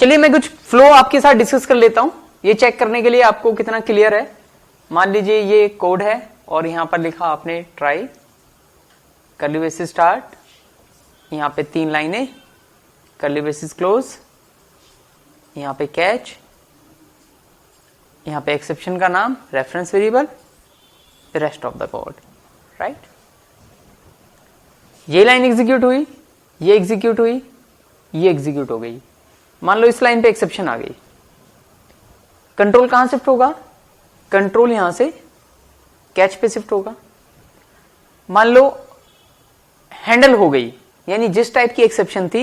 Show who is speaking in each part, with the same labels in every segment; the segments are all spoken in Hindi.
Speaker 1: चलिए मैं कुछ फ्लो आपके साथ डिस्कस कर लेता हूं, ये चेक करने के लिए आपको कितना क्लियर है। मान लीजिए ये कोड है और यहां पर लिखा आपने ट्राई, कर्ली ब्रेसेस स्टार्ट, यहां पे 3 लाइनें, कर्ली ब्रेसेस क्लोज, यहां पे कैच, यहां पे एक्सेप्शन का नाम, reference variable, rest of the code, right. ये लाइन एग्जीक्यूट हुई, ये एग्जीक्यूट हुई, ये एग्जीक्यूट हो गई। मान लो इस लाइन पे एक्सेप्शन आ गई, कंट्रोल कहां शिफ्ट होगा? कंट्रोल यहां से कैच पे शिफ्ट होगा। मान लो हैंडल हो गई, यानी जिस टाइप की एक्सेप्शन थी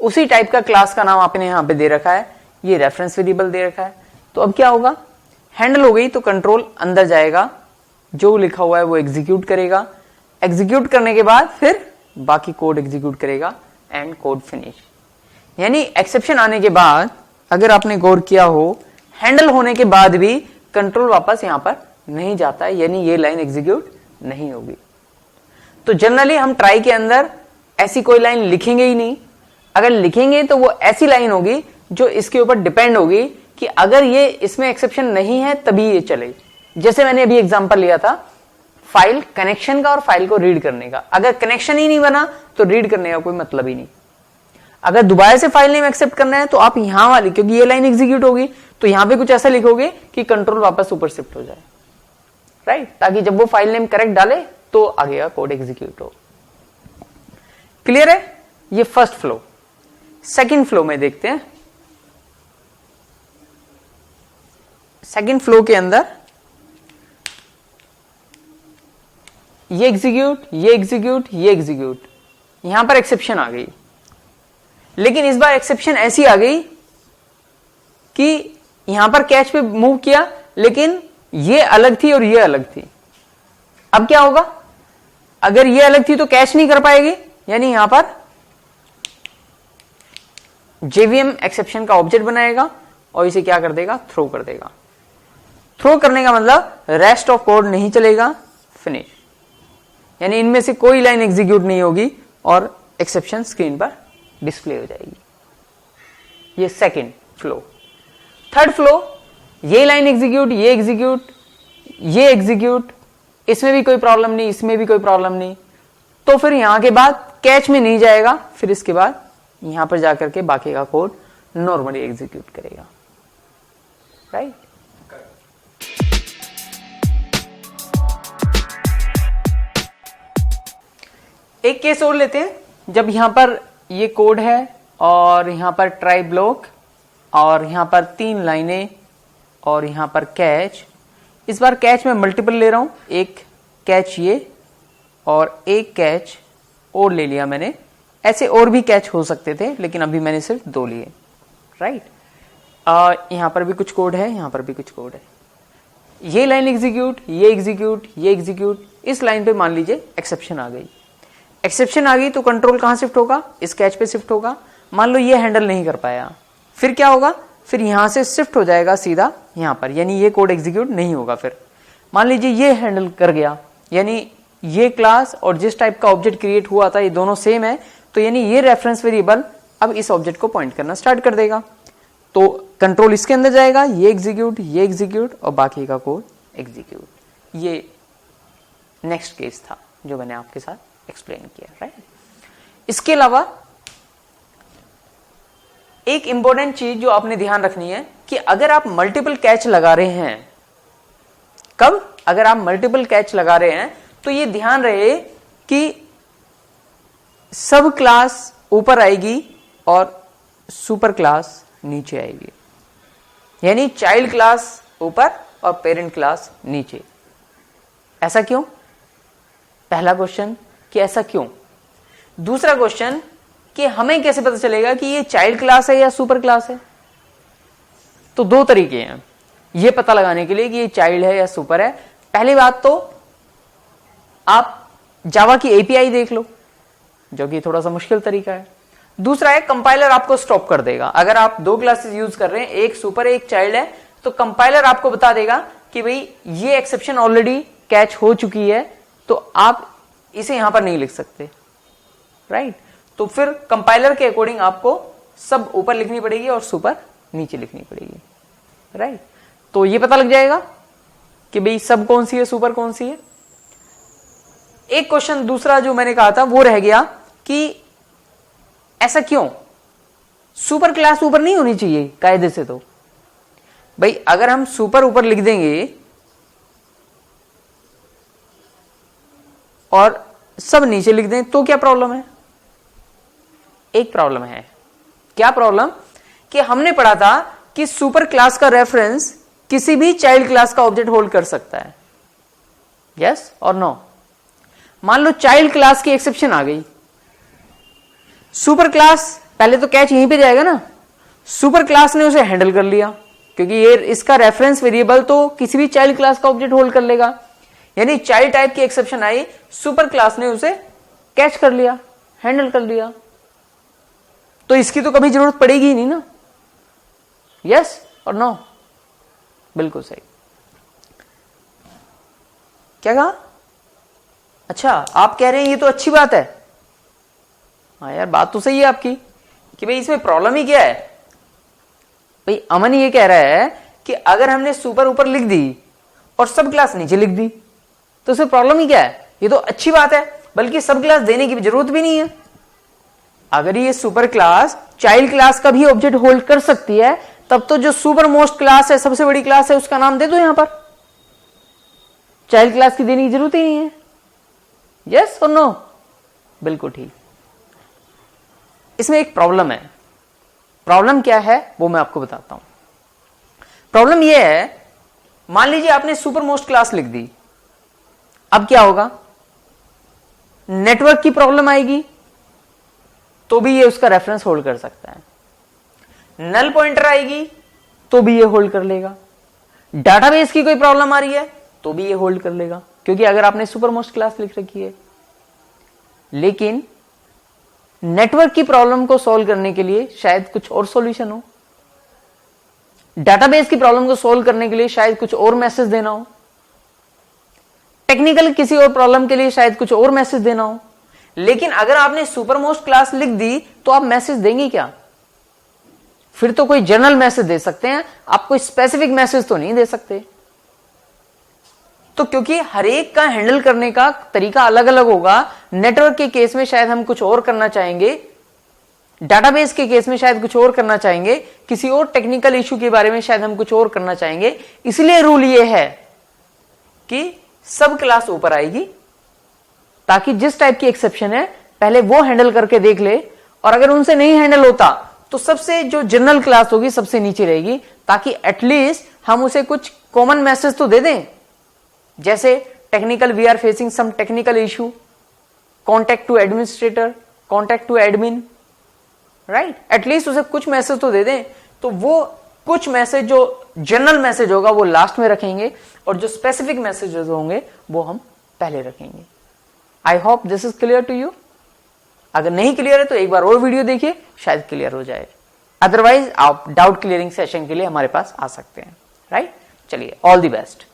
Speaker 1: उसी टाइप का क्लास का नाम आपने यहां पे दे रखा है, ये रेफरेंस वेरिएबल दे रखा है। तो अब क्या होगा? हैंडल हो गई तो कंट्रोल अंदर जाएगा, जो लिखा हुआ है वो एग्जीक्यूट करेगा, एग्जीक्यूट करने के बाद फिर बाकी कोड एग्जीक्यूट करेगा एंड कोड फिनिश। यानी एक्सेप्शन आने के बाद अगर आपने गौर किया हो, हैंडल होने के बाद भी कंट्रोल वापस यहां पर नहीं जाता है, यानी ये लाइन एग्जीक्यूट नहीं होगी। तो जनरली हम ट्राई के अंदर ऐसी कोई लाइन लिखेंगे ही नहीं। अगर लिखेंगे तो वो ऐसी लाइन होगी जो इसके ऊपर डिपेंड होगी कि अगर ये इसमें एक्सेप्शन नहीं है तभी ये चले। जैसे मैंने अभी एग्जांपल लिया था फाइल कनेक्शन का और फाइल को रीड करने का। अगर कनेक्शन ही नहीं बना तो रीड करने का कोई मतलब ही नहीं। अगर दोबारा से फाइल नेम एक्सेप्ट करना है तो आप यहां वाली, क्योंकि ये लाइन एग्जीक्यूट होगी तो यहां पे कुछ ऐसा लिखोगे कि कंट्रोल वापस ऊपर शिफ्ट हो जाए, राइट, ताकि जब वो फाइल नेम करेक्ट डाले तो आगे का कोड एग्जीक्यूट हो। क्लियर है? ये फर्स्ट फ्लो। सेकंड फ्लो में देखते हैं। सेकंड फ्लो के अंदर ये एग्जीक्यूट, ये एग्जीक्यूट, ये एग्जीक्यूट, यहां पर एक्सेप्शन आ गई। लेकिन इस बार एक्सेप्शन ऐसी आ गई कि यहां पर कैच पे मूव किया, लेकिन ये अलग थी और ये अलग थी। अब क्या होगा? अगर ये अलग थी तो कैच नहीं कर पाएगी, यानी यहां पर जेवीएम एक्सेप्शन का ऑब्जेक्ट बनाएगा और इसे क्या कर देगा? थ्रो कर देगा। थ्रो करने का मतलब रेस्ट ऑफ कोड नहीं चलेगा, फिनिश, यानी इनमें से कोई लाइन एग्जीक्यूट नहीं होगी और एक्सेप्शन स्क्रीन पर डिस्प्ले हो जाएगी। ये सेकंड फ्लो। थर्ड फ्लो, ये लाइन एग्जीक्यूट, ये एग्जीक्यूट, ये एग्जीक्यूट, इसमें भी कोई प्रॉब्लम नहीं, इसमें भी कोई प्रॉब्लम नहीं, तो फिर यहां के बाद कैच में नहीं जाएगा, फिर इसके बाद यहां पर जाकर के बाकी का कोड नॉर्मली एग्जीक्यूट करेगा, राइट। एक केस और लेते हैं। जब यहां पर ये कोड है और यहां पर ट्राई ब्लॉक और यहां पर 3 लाइनें और यहां पर कैच। इस बार कैच में मल्टीपल ले रहा हूं, एक कैच ये और एक कैच और ले लिया मैंने। ऐसे और भी कैच हो सकते थे लेकिन अभी मैंने सिर्फ 2 लिए, राइट। यहां पर भी कुछ कोड है, यहां पर भी कुछ कोड है। ये लाइन एग्जीक्यूट, ये एग्जीक्यूट, ये एग्जीक्यूट। इस लाइन पे मान लीजिए एक्सेप्शन आ गई। एक्सेप्शन आ गई तो कंट्रोल कहां शिफ्ट होगा? इस कैच पे शिफ्ट होगा। मान लो ये हैंडल नहीं कर पाया, फिर क्या होगा? फिर यहां से शिफ्ट हो जाएगा सीधा यहां पर, यानी ये कोड एग्जीक्यूट नहीं होगा। फिर मान लीजिए ये हैंडल कर गया, यानी ये क्लास और जिस टाइप का ऑब्जेक्ट क्रिएट हुआ था ये दोनों सेम है, तो यानी ये रेफरेंस वेरिएबल अब इस ऑब्जेक्ट को पॉइंट करना स्टार्ट कर देगा। तो कंट्रोल इसके अंदर जाएगा, ये एग्जीक्यूट और बाकी का कोड एग्जीक्यूट। ये नेक्स्ट केस था जो मैंने आपके साथ एक्सप्लेन किया, राइट। इसके अलावा एक इंपॉर्टेंट चीज जो आपने ध्यान रखनी है कि अगर आप मल्टीपल कैच लगा रहे हैं, कब? अगर आप मल्टीपल कैच लगा रहे हैं तो ये ध्यान रहे कि सब क्लास ऊपर आएगी और सुपर क्लास नीचे आएगी, यानी चाइल्ड क्लास ऊपर और पेरेंट क्लास नीचे। ऐसा क्यों? पहला क्वेश्चन कि ऐसा क्यों। दूसरा क्वेश्चन कि हमें कैसे पता चलेगा कि ये चाइल्ड क्लास है या सुपर क्लास है? तो 2 तरीके हैं ये पता लगाने के लिए कि ये चाइल्ड है या सुपर है। पहली बात तो आप जावा की एपीआई देख लो, जो कि थोड़ा सा मुश्किल तरीका है। दूसरा है कंपाइलर आपको स्टॉप कर देगा। अगर आप 2 क्लासेस यूज कर रहे हैं, एक सुपर एक चाइल्ड है, तो कंपाइलर आपको बता देगा कि भाई ये एक्सेप्शन ऑलरेडी कैच हो चुकी है, तो आप इसे यहां पर नहीं लिख सकते, राइट। तो फिर कंपाइलर के अकॉर्डिंग आपको सब ऊपर लिखनी पड़ेगी और सुपर नीचे लिखनी पड़ेगी, राइट। तो ये पता लग जाएगा कि भाई सब कौन सी है, सुपर कौन सी है। एक क्वेश्चन दूसरा जो मैंने कहा था वो रह गया कि ऐसा क्यों, सुपर क्लास ऊपर नहीं होनी चाहिए कायदे से। तो भाई अगर हम सुपर ऊपर लिख देंगे और सब नीचे लिख दें तो क्या प्रॉब्लम है? एक प्रॉब्लम है। क्या प्रॉब्लम? कि हमने पढ़ा था कि सुपर क्लास का रेफरेंस किसी भी चाइल्ड क्लास का ऑब्जेक्ट होल्ड कर सकता है, यस और नो। मान लो चाइल्ड क्लास की एक्सेप्शन आ गई, सुपर क्लास पहले तो कैच यहीं पे जाएगा ना, सुपर क्लास ने उसे हैंडल कर लिया क्योंकि ये इसका रेफरेंस वेरिएबल तो किसी भी चाइल्ड क्लास का ऑब्जेक्ट होल्ड कर लेगा, यानी चाइल्ड टाइप की एक्सेप्शन आई, सुपर क्लास ने उसे कैच कर लिया, हैंडल कर लिया, तो इसकी तो कभी जरूरत पड़ेगी ही नहीं ना, यस और नो। बिल्कुल सही। क्या कहा? अच्छा आप कह रहे हैं ये तो अच्छी बात है। हाँ यार बात तो सही है आपकी कि भाई इसमें प्रॉब्लम ही क्या है। भाई अमन ये कह रहा है कि अगर हमने सुपर ऊपर लिख दी और सब क्लास नीचे लिख दी तो उसमें प्रॉब्लम ही क्या है, ये तो अच्छी बात है, बल्कि सब क्लास देने की जरूरत भी नहीं है। अगर ये सुपर क्लास चाइल्ड क्लास का भी ऑब्जेक्ट होल्ड कर सकती है तब तो जो सुपर मोस्ट क्लास है, सबसे बड़ी क्लास है, उसका नाम दे दो यहां पर, चाइल्ड क्लास की देने की जरूरत ही नहीं है, यस और नो। बिल्कुल ठीक। इसमें एक प्रॉब्लम है। प्रॉब्लम क्या है वो मैं आपको बताता हूं। प्रॉब्लम यह है, मान लीजिए आपने सुपर मोस्ट क्लास लिख दी, अब क्या होगा? नेटवर्क की प्रॉब्लम आएगी तो भी ये उसका रेफरेंस होल्ड कर सकता है, नल पॉइंटर आएगी तो भी ये होल्ड कर लेगा, डाटाबेस की कोई प्रॉब्लम आ रही है तो भी ये होल्ड कर लेगा, क्योंकि अगर आपने सुपर मोस्ट क्लास लिख रखी है। लेकिन नेटवर्क की प्रॉब्लम को सॉल्व करने के लिए शायद कुछ और सॉल्यूशन हो, डाटाबेस की प्रॉब्लम को सॉल्व करने के लिए शायद कुछ और मैसेज देना हो, टेक्निकल किसी और प्रॉब्लम के लिए शायद कुछ और मैसेज देना हो। लेकिन अगर आपने सुपर मोस्ट क्लास लिख दी तो आप मैसेज देंगे क्या? फिर तो कोई जनरल मैसेज दे सकते हैं, आप कोई स्पेसिफिक मैसेज तो नहीं दे सकते। तो क्योंकि हर एक का हैंडल करने का तरीका अलग अलग होगा, नेटवर्क के केस में शायद हम कुछ और करना चाहेंगे, डाटाबेस के केस में शायद कुछ और करना चाहेंगे, किसी और टेक्निकल इश्यू के बारे में शायद हम कुछ और करना चाहेंगे। इसलिए रूल ये है कि सब क्लास ऊपर आएगी ताकि जिस टाइप की एक्सेप्शन है पहले वो हैंडल करके देख ले, और अगर उनसे नहीं हैंडल होता तो सबसे जो जनरल क्लास होगी सबसे नीचे रहेगी, ताकि एटलीस्ट हम उसे कुछ कॉमन मैसेज तो दे दें, जैसे technical we are facing some technical issue, contact to administrator, contact to admin, right. At least उसे कुछ मैसेज तो दे दें। तो वो कुछ मैसेज जो जनरल मैसेज होगा वो लास्ट में रखेंगे और जो स्पेसिफिक मैसेजेस होंगे वो हम पहले रखेंगे। I hope this is clear to you. अगर नहीं क्लियर है तो एक बार और वीडियो देखिए, शायद क्लियर हो जाए। अदरवाइज आप डाउट क्लियरिंग सेशन के लिए हमारे पास आ सकते हैं, राइट। चलिए, ऑल द बेस्ट।